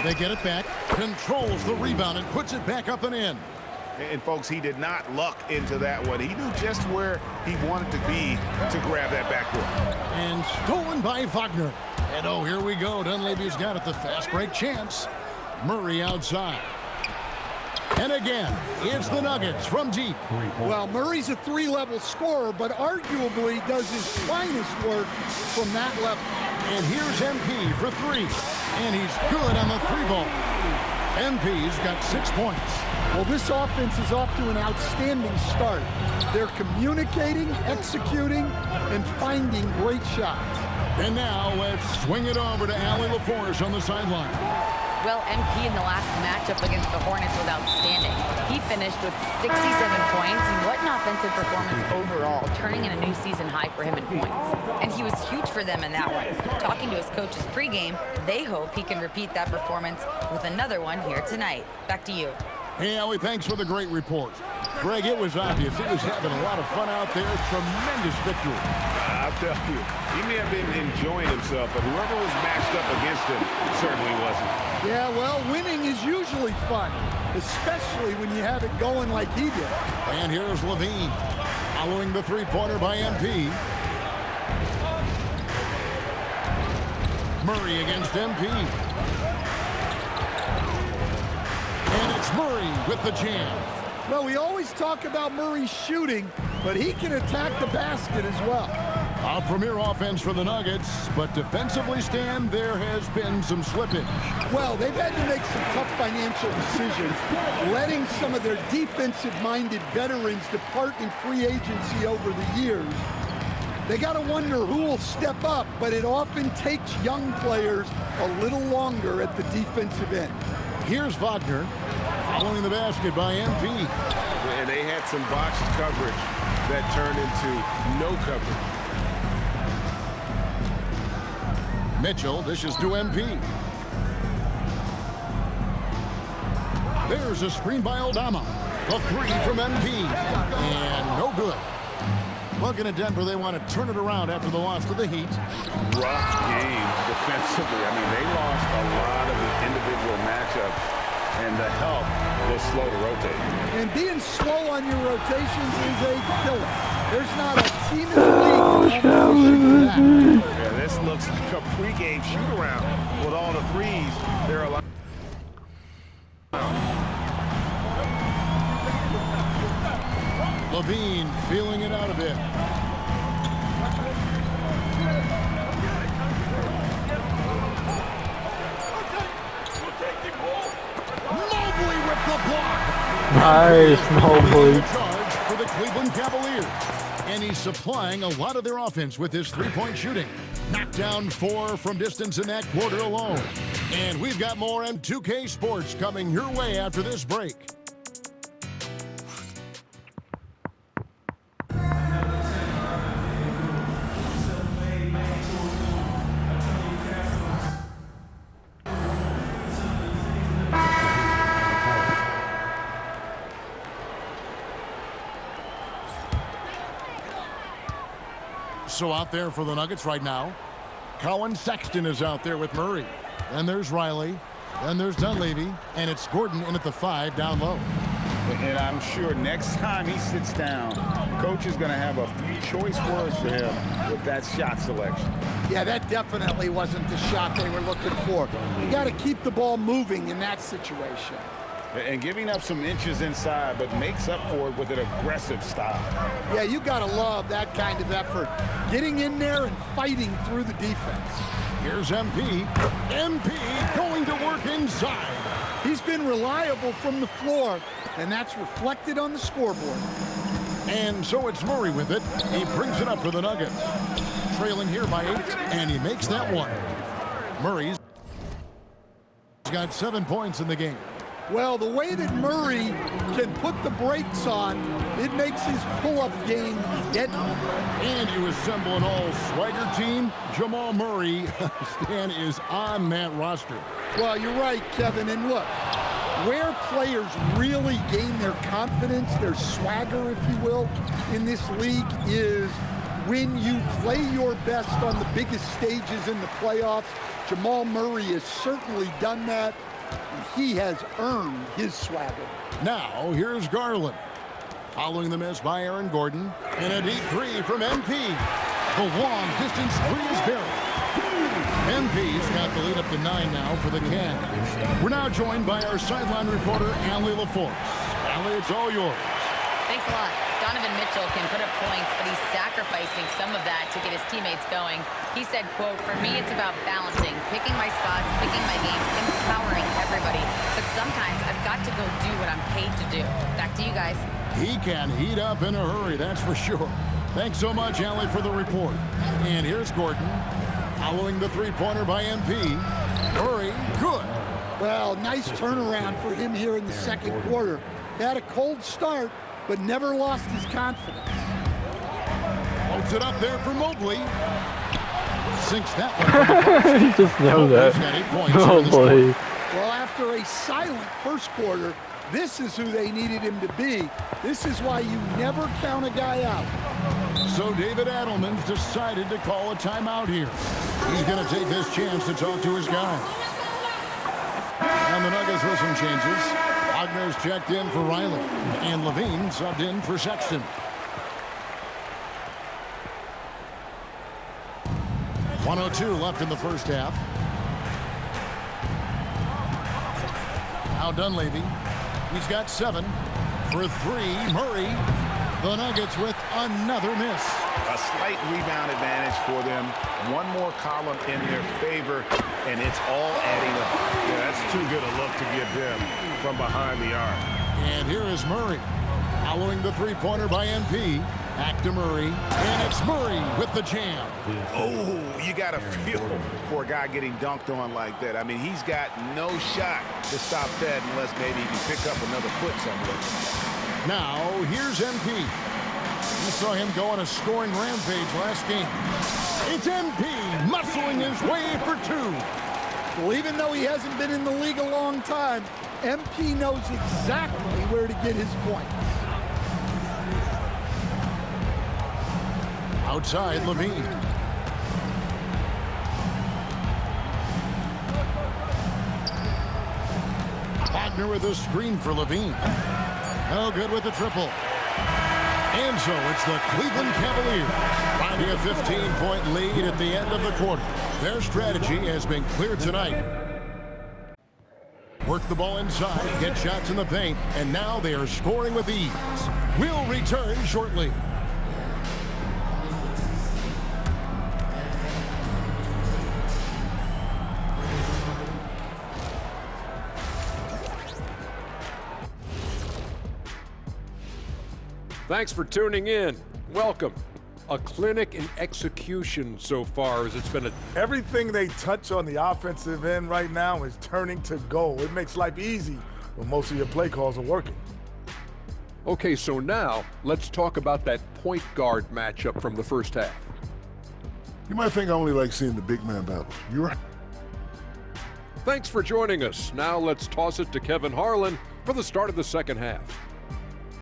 They get it back, controls the rebound, and puts it back up and in. And folks, he did not luck into that one. He knew just where he wanted to be to grab that backboard. And stolen by Wagner. And oh, here we go. Dunleavy's got it, the fast break chance. Murray outside. And again, it's the Nuggets from deep. Well, Murray's a three-level scorer, but arguably does his finest work from that level. And here's MP for three. And he's good on the three ball. MP's got 6 points. Well, this offense is off to an outstanding start. They're communicating, executing, and finding great shots. And now let's swing it over to Allie LaForce on the sideline. Well, MP in the last matchup against the Hornets was outstanding. He finished with 67 points, and what an offensive performance overall, turning in a new season high for him in points. And he was huge for them in that one. Talking to his coaches pregame, they hope he can repeat that performance with another one here tonight. Back to you. Hey, Allie, thanks for the great report. Greg, it was obvious. He was having a lot of fun out there. Tremendous victory. I'll tell you, he may have been enjoying himself, but whoever was matched up against him certainly wasn't. Yeah, well, winning is usually fun, especially when you have it going like he did. And here's Levine, following the three-pointer by MP. Murray against MP. And it's Murray with the jam. Well, we always talk about Murray shooting, but he can attack the basket as well. A premier offense for the Nuggets, but defensively, Stan, there has been some slippage. Well, they've had to make some tough financial decisions, letting some of their defensive-minded veterans depart in free agency over the years. They got to wonder who will step up, but it often takes young players a little longer at the defensive end. Here's Wagner, following the basket by MP. And they had some box coverage that turned into no coverage. Mitchell dishes to MP. There's a screen by Aldama. A three from MP. And no good. Looking at Denver, they want to turn it around after the loss to the Heat. Rough game defensively. I mean, they lost a lot of the individual matchups, and the help was slow to rotate. And being slow on your rotations is a killer. There's not a team in the league that. Yeah, this looks like a pregame shoot-around with all the threes. There are a lot. Levine feeling it out a bit. Mobley with the block. Nice, Mobley. Charge for the Cleveland Cavaliers. And he's supplying a lot of their offense with his three-point shooting. Knocked down 4 from distance in that quarter alone. And we've got more M2K Sports coming your way after this break. So out there for the Nuggets right now, Colin Sexton is out there with Murray. Then there's Riley. Then there's Dunleavy. And it's Gordon in at the 5 down low. And I'm sure next time he sits down, coach is going to have a few choice words for him with that shot selection. Yeah, that definitely wasn't the shot they were looking for. You got to keep the ball moving in that situation. And giving up some inches inside, but makes up for it with an aggressive style. Yeah, you got to love that kind of effort. Getting in there and fighting through the defense. Here's MP. MP going to work inside. He's been reliable from the floor, and that's reflected on the scoreboard. And so it's Murray with it. He brings it up for the Nuggets. Trailing here by 8, and he makes that one. Murray's got 7 points in the game. Well, the way that Murray can put the brakes on, it makes his pull-up game deadly. And you assemble an all-swagger team. Jamal Murray, Stan, is on that roster. Well, you're right, Kevin. And look, where players really gain their confidence, their swagger, if you will, in this league is when you play your best on the biggest stages in the playoffs. Jamal Murray has certainly done that. He has earned his swagger. Now, here's Garland. Following the miss by Aaron Gordon. And a deep three from MP. The long distance three is buried. MP's got the lead up to 9 now for the Cavs. We're now joined by our sideline reporter, Allie LaForce. Allie, it's all yours. Thanks a lot. Donovan Mitchell can put up points, but he's sacrificing some of that to get his teammates going. He said, quote, "For me, it's about balancing, picking my spots, picking my games, empowering everybody. But sometimes I've got to go do what I'm paid to do." Back to you guys. He can heat up in a hurry, that's for sure. Thanks so much, Allie, for the report. And here's Gordon. Following the three-pointer by MP. Murray, good. Well, nice turnaround for him here in the second quarter. He had a cold start, but never lost his confidence. Holds it up there for Mobley. Sinks that one. You just know that. Mobley's got 8 points Oh, here in this boy. quarter. Well, after a silent first quarter, this is who they needed him to be. This is why you never count a guy out. So David Adelman's decided to call a timeout here. He's going to take this chance to talk to his guys. And the Nuggets with some changes. Wagner's checked in for Riley. And Levine subbed in for Sexton. .102 left in the first half. Now Dunleavy. He's got 7 for 3. Murray. The Nuggets with another miss. A slight rebound advantage for them. One more column in their favor, and it's all adding up. Yeah, that's too good a look to give them from behind the arc. And here is Murray. Following the three-pointer by MP. Back to Murray. And it's Murray with the jam. Oh, you got to feel for a guy getting dunked on like that. I mean, he's got no shot to stop that unless maybe he can pick up another foot somewhere. Now, here's MP. We saw him go on a scoring rampage last game. It's MP muscling his way for 2. Well, even though he hasn't been in the league a long time, MP knows exactly where to get his points. Outside, Levine. Wagner with a screen for Levine. No good with the triple. And so it's the Cleveland Cavaliers finding a 15-point lead at the end of the quarter. Their strategy has been clear tonight. Work the ball inside, get shots in the paint, and now they are scoring with ease. We'll return shortly. Thanks for tuning in. Welcome. A clinic in execution so far, as it's been a... Everything they touch on the offensive end right now is turning to goal. It makes life easy when most of your play calls are working. Okay, so now let's talk about that point guard matchup from the first half. You might think I only like seeing the big man battles. You're right. Thanks for joining us. Now let's toss it to Kevin Harlan for the start of the second half.